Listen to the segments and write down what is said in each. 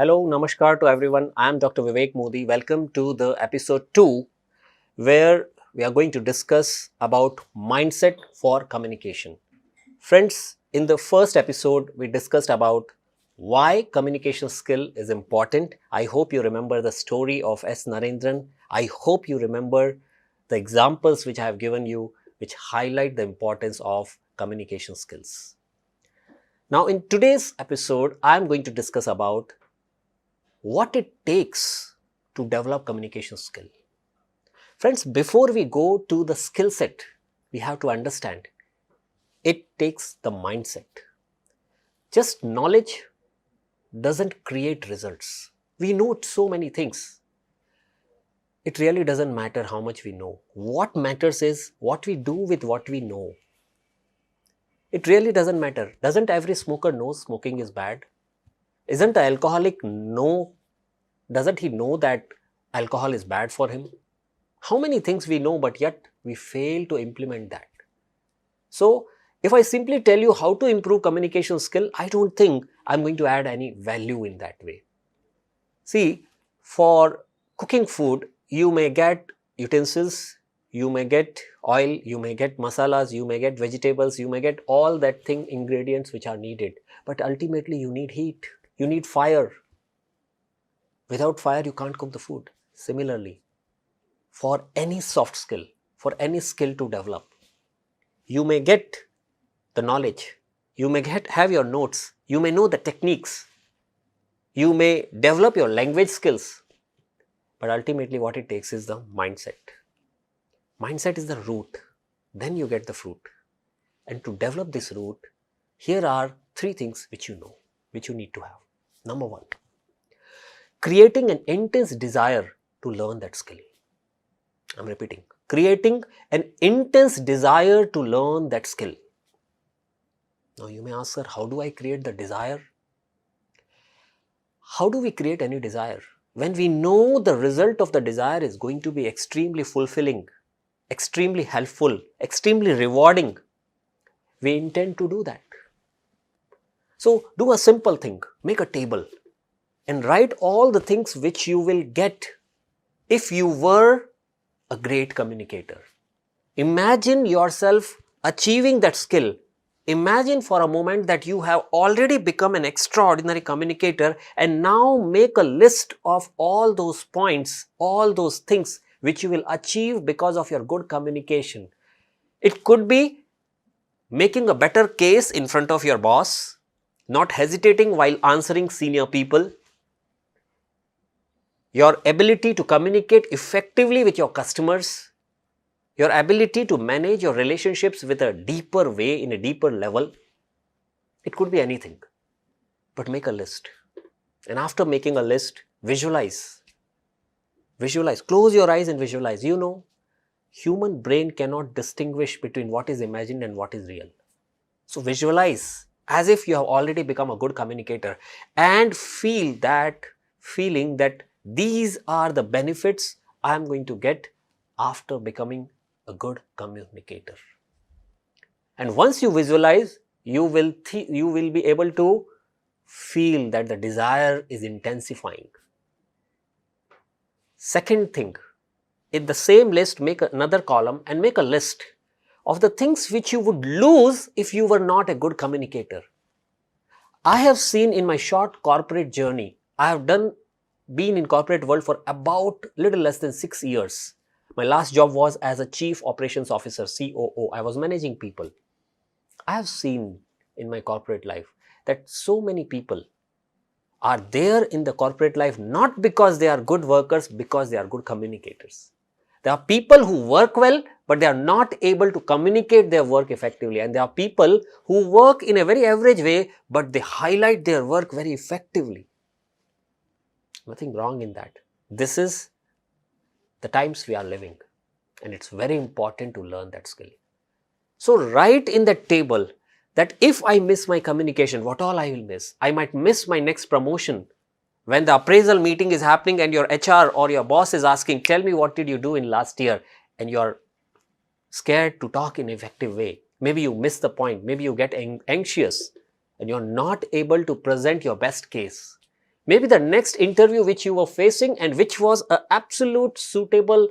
Hello, namaskar to everyone. I am Dr. Vivek Modi. Welcome to the episode 2 where we are going to discuss about mindset for communication. Friends, in the first episode we discussed about why communication skill is important. I hope you remember the story of S. Narendran. I hope you remember the examples which I have given you which highlight the importance of communication skills. Now in today's episode I am going to discuss about what it takes to develop communication skill. Friends, before we go to the skill set, we have to understand it takes the mindset. Just knowledge doesn't create results. We know so many things. It really doesn't matter how much we know. What matters is what we do with what we know. It really doesn't matter. Doesn't every smoker know smoking is bad? Isn't the alcoholic know? Doesn't he know that alcohol is bad for him? How many things we know, but yet we fail to implement that. So, if I simply tell you how to improve communication skill, I don't think I'm going to add any value in that way. See, for cooking food, you may get utensils, you may get oil, you may get masalas, you may get vegetables, you may get all that thing, ingredients which are needed. But ultimately, you need heat, you need fire. Without fire, you can't cook the food. Similarly, for any soft skill, for any skill to develop, you may get the knowledge, you may have your notes, you may know the techniques, you may develop your language skills, but ultimately what it takes is the mindset. Mindset is the root, then you get the fruit. And to develop this root, here are 3 things which you know, which you need to have. Number 1, creating an intense desire to learn that skill. I'm repeating, creating an intense desire to learn that skill. Now you may ask, sir, how do I create the desire? How do we create any desire? When we know the result of the desire is going to be extremely fulfilling, extremely helpful, extremely rewarding, we intend to do that. So do a simple thing, make a table and write all the things which you will get if you were a great communicator. Imagine yourself achieving that skill. Imagine for a moment that you have already become an extraordinary communicator, and now make a list of all those points, all those things which you will achieve because of your good communication. It could be making a better case in front of your boss, not hesitating while answering senior people, your ability to communicate effectively with your customers, your ability to manage your relationships with a deeper way, in a deeper level. It could be anything, but make a list. And after making a list, visualize. Visualize, close your eyes and visualize. You know, human brain cannot distinguish between what is imagined and what is real. So visualize as if you have already become a good communicator and feel that feeling that these are the benefits I am going to get after becoming a good communicator. And once you visualize, you will be able to feel that the desire is intensifying. Second thing, in the same list, make another column and make a list of the things which you would lose if you were not a good communicator. I have seen in my short corporate journey, I have been in corporate world for about little less than 6 years. My last job was as a Chief Operations Officer, COO. I was managing people. I have seen in my corporate life that so many people are there in the corporate life not because they are good workers, because they are good communicators. There are people who work well, but they are not able to communicate their work effectively. And there are people who work in a very average way, but they highlight their work very effectively. Nothing wrong in that. This is the times we are living, and it's very important to learn that skill. So write in that table that if I miss my communication, what all I will miss. I might miss my next promotion. When the appraisal meeting is happening and your HR or your boss is asking, tell me what did you do in last year, and you are scared to talk in an effective way. Maybe you miss the point, maybe you get anxious and you are not able to present your best case. maybe the next interview which you were facing and which was an absolute suitable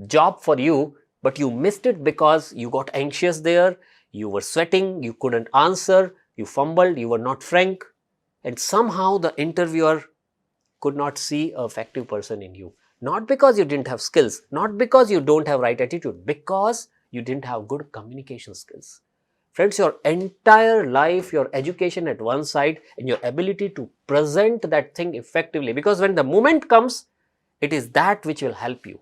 job for you, but you missed it because you got anxious there, you were sweating, you couldn't answer, you fumbled, you were not frank, and somehow the interviewer could not see a effective person in you. Not because you didn't have skills, not because you don't have right attitude, because you didn't have good communication skills. Friends, your entire life, your education at one side and your ability to present that thing effectively, because when the moment comes, it is that which will help you.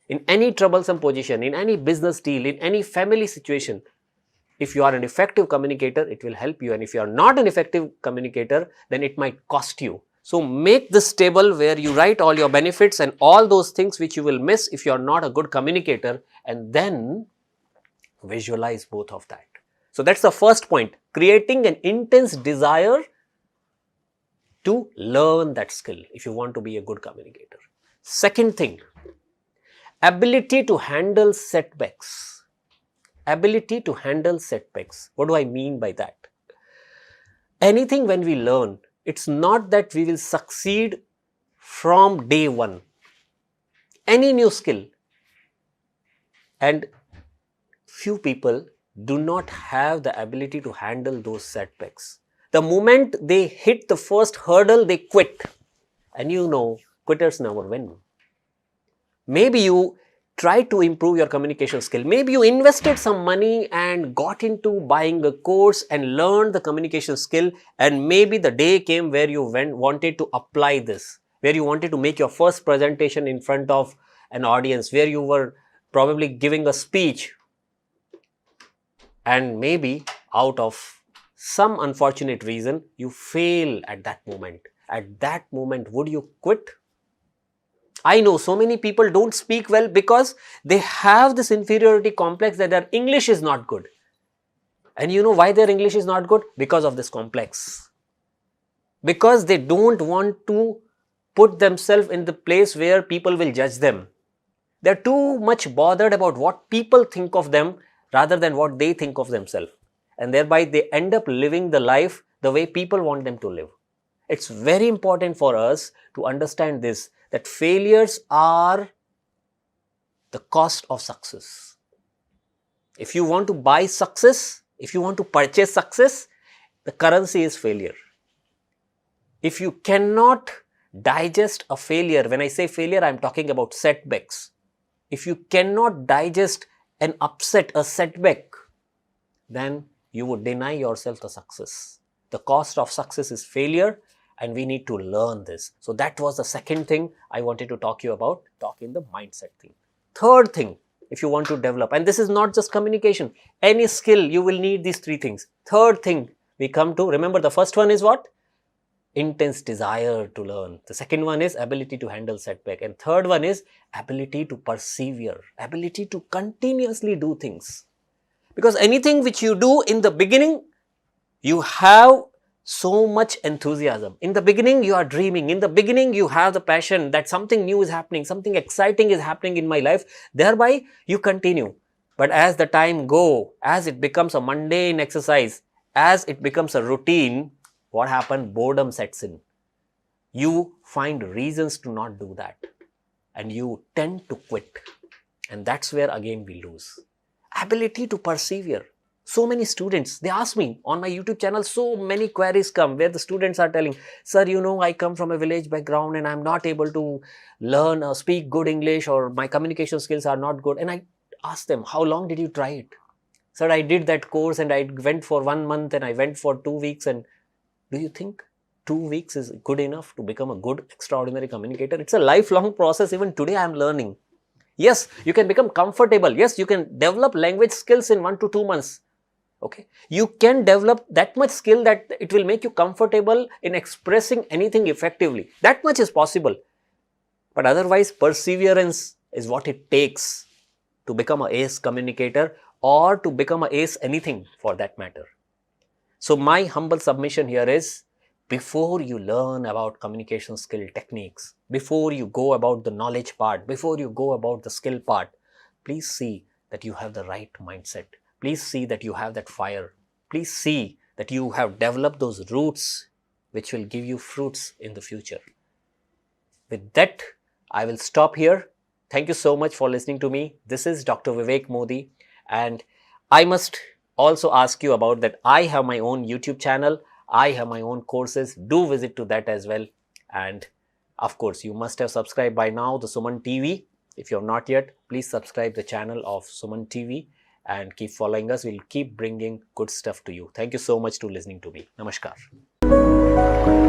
In any troublesome position, in any business deal, in any family situation, if you are an effective communicator, it will help you. And if you are not an effective communicator, then it might cost you. So make this table where you write all your benefits and all those things which you will miss if you are not a good communicator, and then visualize both of that. So that's the first point, creating an intense desire to learn that skill if you want to be a good communicator. Second thing, ability to handle setbacks. Ability to handle setbacks. What do I mean by that? Anything when we learn, it's not that we will succeed from day one. Any new skill, and few people do not have the ability to handle those setbacks. The moment they hit the first hurdle, they quit. And you know, quitters never win. Maybe you try to improve your communication skill. Maybe you invested some money and got into buying a course and learned the communication skill, and maybe the day came where you wanted to apply this, where you wanted to make your first presentation in front of an audience, where you were probably giving a speech, and maybe out of some unfortunate reason you fail at that moment. At that moment, would you quit? I know so many people don't speak well because they have this inferiority complex that their English is not good. And you know why their English is not good? Because of this complex. Because they don't want to put themselves in the place where people will judge them. They're too much bothered about what people think of them rather than what they think of themselves. And thereby they end up living the life the way people want them to live. It's very important for us to understand this, that failures are the cost of success. If you want to buy success, if you want to purchase success, the currency is failure. If you cannot digest a failure, when I say failure, I am talking about setbacks. If you cannot digest an upset, a setback, then you would deny yourself the success. The cost of success is failure, and we need to learn this. So that was the second thing I wanted to talk in the mindset thing. Third thing, if you want to develop, and this is not just communication, any skill, you will need these three things. Third thing we come to, remember the first one is what? Intense desire to learn. The second one is ability to handle setback. And third one is ability to persevere, ability to continuously do things. Because anything which you do in the beginning, you have so much enthusiasm. In the beginning, you are dreaming. In the beginning, you have the passion that something new is happening, something exciting is happening in my life. Thereby, you continue. But as the time goes, as it becomes a mundane exercise, as it becomes a routine, what happens? Boredom sets in. You find reasons to not do that. And you tend to quit. And that's where again we lose. Ability to persevere. So many students, they ask me on my YouTube channel, so many queries come where the students are telling, sir, you know, I come from a village background and I'm not able to learn or speak good English, or my communication skills are not good. And I ask them, how long did you try it? Sir, I did that course and I went for 1 month and I went for 2 weeks. And do you think 2 weeks is good enough to become a good, extraordinary communicator? It's a lifelong process. Even today I am learning. Yes, you can become comfortable. Yes, you can develop language skills in 1 to 2 months. Okay, you can develop that much skill that it will make you comfortable in expressing anything effectively. That much is possible. But otherwise, perseverance is what it takes to become an ace communicator, or to become an ace anything for that matter. So my humble submission here is, before you learn about communication skill techniques, before you go about the knowledge part, before you go about the skill part, please see that you have the right mindset. Please see that you have that fire. Please see that you have developed those roots which will give you fruits in the future. With that, I will stop here. Thank you so much for listening to me. This is Dr. Vivek Modi, and I must also ask you about that I have my own YouTube channel. I have my own courses. Do visit to that as well. And of course, you must have subscribed by now the Suman TV. If you have not yet, please subscribe the channel of Suman TV and keep following us. We'll keep bringing good stuff to you. Thank you so much to listening to me. Namaskar.